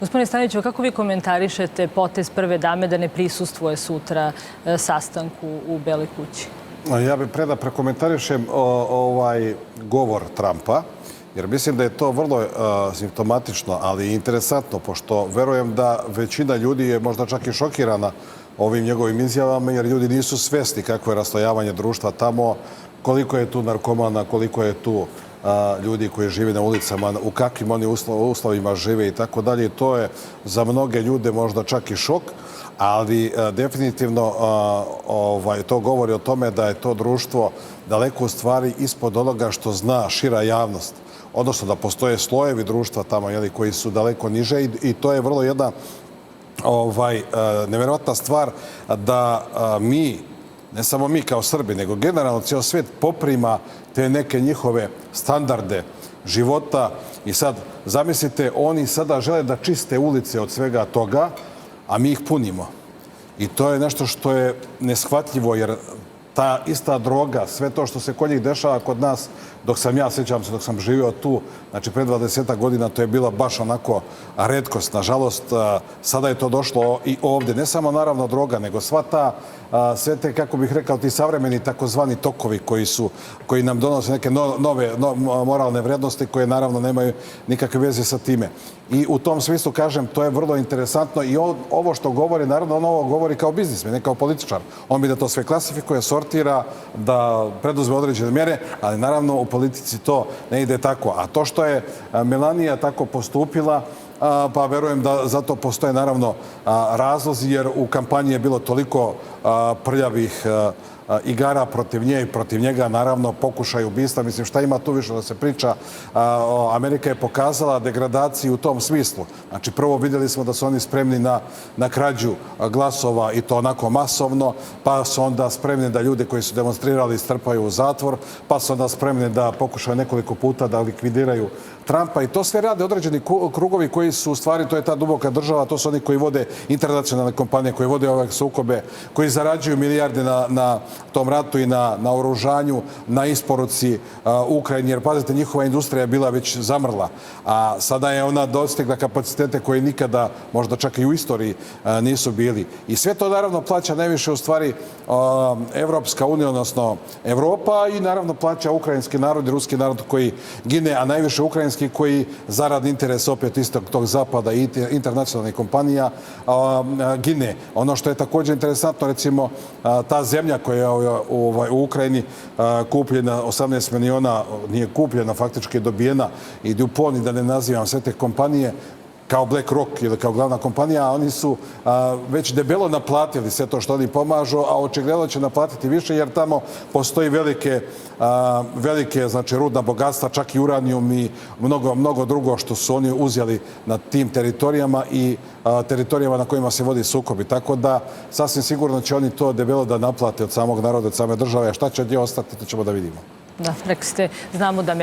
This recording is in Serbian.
Gospodine Stanojeviću, kako vi komentarišete potez prve dame da ne prisustvuje sutra sastanku u Beloj kući? Ja bih pre da prekomentarišem ovaj govor Trumpa, jer mislim da je to vrlo simptomatično, ali i interesantno, pošto verujem da većina ljudi je možda čak i šokirana ovim njegovim izjavama, jer ljudi nisu svesni kakvo je raslojavanje društva tamo, koliko je tu narkomana, koliko je tu ljudi koji žive na ulicama, u kakvim oni uslovima žive i tako dalje. To je za mnoge ljude možda čak i šok, ali definitivno to govori o tome da je to društvo daleko u stvari ispod onoga što zna šira javnost. Odnosno da postoje slojevi društva tamo koji su daleko niže i to je vrlo jedna neverovatna stvar da mi, ne samo mi kao Srbi, nego generalno cijel svijet poprima te neke njihove standarde života. I sad, zamislite, oni sada žele da čiste ulice od svega toga, a mi ih punimo. I to je nešto što je neshvatljivo, jer ta ista droga, sve to što se kod njih dešava kod nas, dok sam ja, sjećam se, dok sam živio tu, znači pre 20 godina, to je bila baš onako retkost. Nažalost, sada je to došlo i ovdje. Ne samo naravno droga, nego sve te, kako bih rekao, ti savremeni takozvani tokovi koji nam donose neke nove moralne vrednosti koje naravno nemaju nikakve veze sa time. I u tom smislu, kažem, to je vrlo interesantno i ovo što govori, naravno on ovo govori kao biznismen, ne kao političar. On bi da to sve klasifikuje, sortira, da preduzme određene mjere, ali naravno u politici to ne ide tako. A to što je Melanija tako postupila, pa verujem da zato postoje naravno razlozi, jer u kampanji je bilo toliko prljavih igara protiv nje i protiv njega, naravno pokušaj ubistva. Mislim, šta ima tu više da se priča? Amerika je pokazala degradaciju u tom smislu. Znači, prvo vidjeli smo da su oni spremni na krađu glasova i to onako masovno, pa su onda spremni da ljude koji su demonstrirali strpaju u zatvor, pa su onda spremni da pokušaju nekoliko puta da likvidiraju Trumpa i to sve rade određeni krugovi koji su u stvari, to je ta duboka država, to su oni koji vode internacionalne kompanije, koji vode ove sukobe, koji zarađuju milijarde na tom ratu i na oružanju, na isporuci Ukrajini, jer pazite, njihova industrija je bila već zamrla, a sada je ona dostigla kapacitete koje nikada, možda čak i u istoriji, nisu bili. I sve to naravno plaća najviše u stvari Evropska unija, odnosno Evropa, i naravno plaća ukrajinski narod i ruski narod koji gine, a najviše ukrajinski koji zarad interesa opet istog tog zapada i internacionalnih kompanija gine. Ono što je također interesantno, recimo, ta zemlja koja je u Ukrajini kupljena 18 miliona, nije kupljena, faktički je dobijena, i DuPont, i da ne nazivam sve te kompanije, kao BlackRock ili kao glavna kompanija, a oni su već debelo naplatili sve to što oni pomažu, a očigledno će naplatiti više, jer tamo postoji velike, znači, rudna bogatstva, čak i uranijum i mnogo drugo što su oni uzeli na tim teritorijama i teritorijama na kojima se vodi sukobi. Tako da, sasvim sigurno će oni to debelo da naplate od samog naroda, od same države. A šta će od nje ostati, to ćemo da vidimo. Da, rekli ste, znamo da